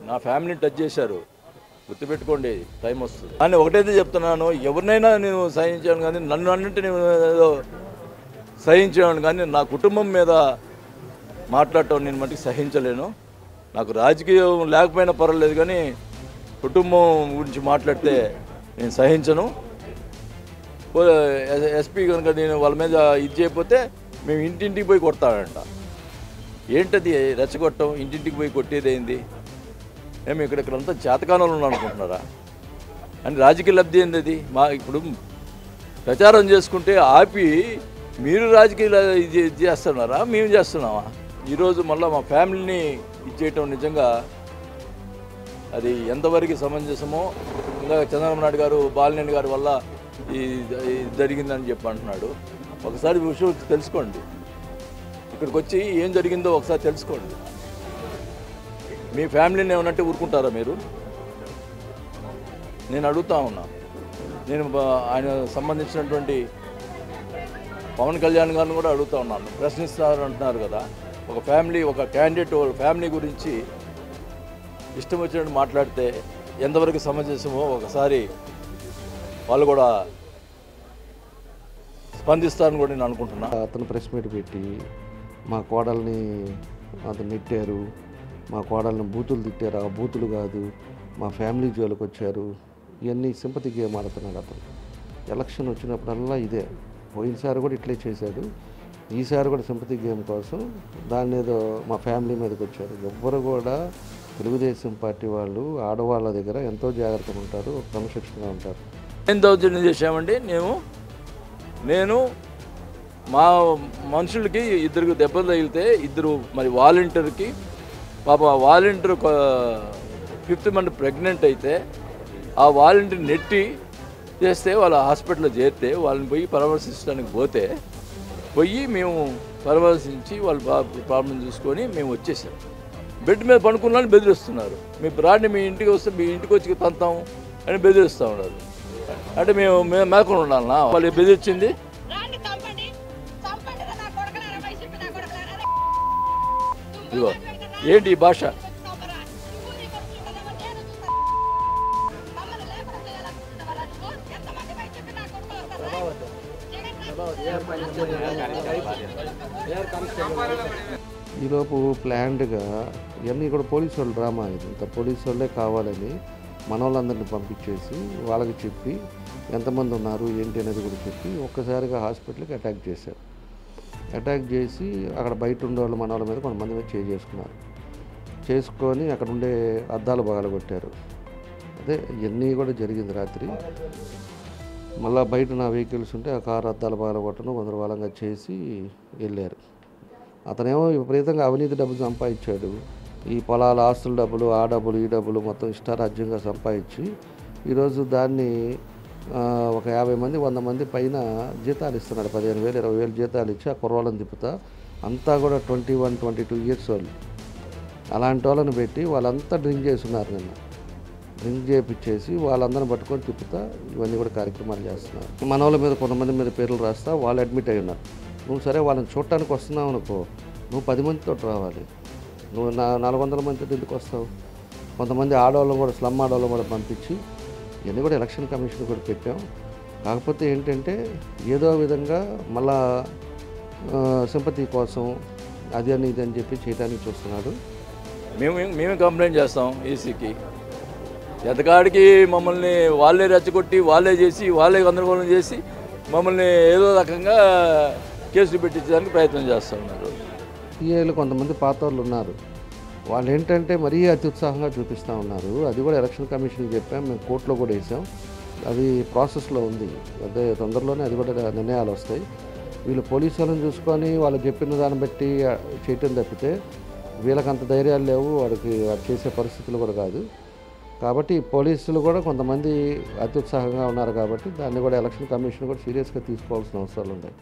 నా ఫ్యామిలీని టచ్ చేశారు. గుర్తుపెట్టుకోండి, టైం వస్తుంది. కానీ ఒకటైతే చెప్తున్నాను, ఎవరినైనా నేను సహించాను, కానీ నన్ను అన్నింటి నేను ఏదో సహించాను, కానీ నా కుటుంబం మీద మాట్లాడటం నేను మటుకు సహించలేను. నాకు రాజకీయం లేకపోయినా పర్వాలేదు, కానీ కుటుంబం గురించి మాట్లాడితే నేను సహించను. ఎస్పీ కనుక నేను వాళ్ళ మీద ఇది చేయకపోతే మేము ఇంటింటికి పోయి కొడతాడంట. ఏంటది రెచ్చగొట్టం? ఇంటింటికి పోయి కొట్టేది ఏంది? మేము ఇక్కడంతా చేతకాలంలో ఉన్నాం అనుకుంటున్నారా? అని రాజకీయ లబ్ధి ఏంది అది? మా ఇప్పుడు ప్రచారం చేసుకుంటే ఆపి మీరు రాజకీయ ఇది చేస్తున్నారా, మేము చేస్తున్నామా? ఈరోజు మళ్ళీ మా ఫ్యామిలీని ఇచ్చేయటం నిజంగా అది ఎంతవరకు సమంజసమో. ఇంకా చంద్రబాబు నాయుడు గారు బాలినేని గారి వల్ల ఈ జరిగిందని చెప్పి అంటున్నాడు. ఒకసారి విషయం తెలుసుకోండి, ఇక్కడికి వచ్చి ఏం జరిగిందో ఒకసారి తెలుసుకోండి. మీ ఫ్యామిలీని ఏమనంటే ఊరుకుంటారా మీరు? నేను అడుగుతా ఉన్నా. నేను ఆయన సంబంధించినటువంటి పవన్ కళ్యాణ్ గారిని కూడా అడుగుతా ఉన్నాను. ప్రశ్నిస్తారు అంటున్నారు కదా, ఒక ఫ్యామిలీ, ఒక క్యాండిడేట్ వాళ్ళ ఫ్యామిలీ గురించి ఇష్టం వచ్చినట్టు మాట్లాడితే ఎంతవరకు సమంజసమో ఒకసారి వాళ్ళు కూడా స్పందిస్తారని కూడా నేను అనుకుంటున్నా. అతను ప్రెస్ మీట్ పెట్టి మా కోడల్ని అతను నెట్టారు, మా కోడల్ని బూతులు తిట్టారు. ఆ బూతులు కాదు, మా ఫ్యామిలీ జోలికి వచ్చారు. ఇవన్నీ సింపతి గేమ్ ఆడుతున్నాడు అతను. ఎలక్షన్ వచ్చినప్పుడల్లా ఇదే. పోయినసారి కూడా ఇట్లే చేశాడు, ఈసారి కూడా సింపతి గేమ్ కోసం దాన్ని ఏదో మా ఫ్యామిలీ మీదకి వచ్చారు. ఎవ్వరు కూడా తెలుగుదేశం పార్టీ వాళ్ళు ఆడవాళ్ళ దగ్గర ఎంతో జాగ్రత్తగా ఉంటారు, క్రమశిక్షణగా ఉంటారు. ఏం దౌర్జన్యం చేశామండి? నేను మా మనుషులకి ఇద్దరికి దెబ్బలు తగిలితే ఇద్దరు మరి వాలంటీర్కి పాప వాలంటీర్ 5th మంత్ ప్రెగ్నెంట్ అయితే ఆ వాలంటీర్ నెట్టి చేస్తే వాళ్ళ హాస్పిటల్లో చేరితే వాళ్ళని పోయి పరామర్శించడానికి పోయి మేము పరామర్శించి వాళ్ళ ప్రాబ్లం చూసుకొని మేము వచ్చేసాం. బెడ్ మీద పడుకున్నాను బెదిరిస్తున్నారు. మీ రాండి, మీ ఇంటికి వస్తే మీ ఇంటికి వచ్చి తంతాం అని బెదిరిస్తూ ఉన్నారు. అంటే మేము మేకుండా ఉండాలన్నా? వాళ్ళు బెదిరించింది ఇదిగో. ఏంటి ఈ భాష? ఈలోపు ప్లాన్డ్గా ఇవన్నీ కూడా పోలీసు వాళ్ళు డ్రామా. ఇది ఇంత పోలీసు వాళ్ళే కావాలని మన వాళ్ళందరినీ పంపించేసి వాళ్ళకి చెప్పి ఎంతమంది ఉన్నారు ఏంటి అనేది కూడా చెప్పి ఒక్కసారిగా హాస్పిటల్కి అటాక్ చేశారు. అటాక్ చేసి అక్కడ బయట ఉండే వాళ్ళు మన వాళ్ళ మీద కొంతమంది మీద చేసుకొని అక్కడ ఉండే అద్దాలు పగలగొట్టారు. అదే ఇవన్నీ కూడా జరిగింది రాత్రి. మళ్ళీ బయట నా వెహికల్స్ ఉంటే ఆ కారు అద్దాలు పగలగొట్టడం గందరగోళంగా చేసి వెళ్ళారు. అతనేమో విపరీతంగా అవినీతి డబ్బులు సంపాదించాడు. ఈ పొలాల ఆస్తుల డబ్బులు, ఆ డబ్బులు, ఈ డబ్బులు మొత్తం ఇష్టారాజ్యంగా సంపాదించి ఈరోజు దాన్ని ఒక 50 మంది 100 మంది పైన జీతాలు ఇస్తున్నాడు. 15,000 20,000 జీతాలు ఇచ్చి ఆ కుర్రోళ్ళని తిప్పుతా. అంతా కూడా 21, 22 ఇయర్స్ వాళ్ళు. అలాంటి వాళ్ళని పెట్టి వాళ్ళంతా డ్రింక్ చేస్తున్నారు. నిన్న డ్రింక్ చేయించేసి వాళ్ళందరిని పట్టుకొని తిప్పుతా ఇవన్నీ కూడా కార్యక్రమాలు చేస్తున్నారు. మన వాళ్ళ మీద కొంతమంది మీద పేర్లు రాస్తా వాళ్ళు అడ్మిట్ అయి ఉన్నారు. నువ్వు సరే వాళ్ళని చూడటానికి వస్తున్నావు అనుకో, నువ్వు 10 మందితో రావాలి. నువ్వు 400 మందితో ఎందుకు వస్తావు? కొంతమంది ఆడవాళ్ళని కూడా, స్లమ్ ఆడవాళ్ళని కూడా పంపించి ఇవన్నీ కూడా ఎలక్షన్ కమిషన్ కూడా పెట్టాం. కాకపోతే ఏంటంటే ఏదో విధంగా మళ్ళా సింపతి కోసం అది అని ఇది అని చెప్పి చేయడానికి చూస్తున్నాడు. మేమే కంప్లైంట్ చేస్తాం ఈసీకి. ఎంతకాడికి మమ్మల్ని వాళ్ళే రెచ్చగొట్టి వాళ్ళే చేసి వాళ్ళే గందరగోళం చేసి మమ్మల్ని ఏదో రకంగా కేసులు పెట్టించడానికి ప్రయత్నం చేస్తూ ఉన్నారు. సిఐలు కొంతమంది పాత వాళ్ళు ఉన్నారు. వాళ్ళు ఏంటంటే మరీ అత్యుత్సాహంగా చూపిస్తూ ఉన్నారు. అది కూడా ఎలక్షన్ కమిషన్కి చెప్పాం, మేము కోర్టులో కూడా వేసాం. అది ప్రాసెస్లో ఉంది. అదే తొందరలోనే అది కూడా నిర్ణయాలు వస్తాయి. వీళ్ళు పోలీసు వాళ్ళని చూసుకొని వాళ్ళు చెప్పిన దాన్ని బట్టి చేయటం తప్పితే వీళ్ళకంత ధైర్యాలు లేవు, వాడికి చేసే పరిస్థితులు కూడా కాదు. కాబట్టి పోలీసులు కూడా కొంతమంది అత్యుత్సాహంగా ఉన్నారు. కాబట్టి దాన్ని కూడా ఎలక్షన్ కమిషన్ కూడా సీరియస్గా తీసుకోవాల్సిన అవసరాలు ఉన్నాయి.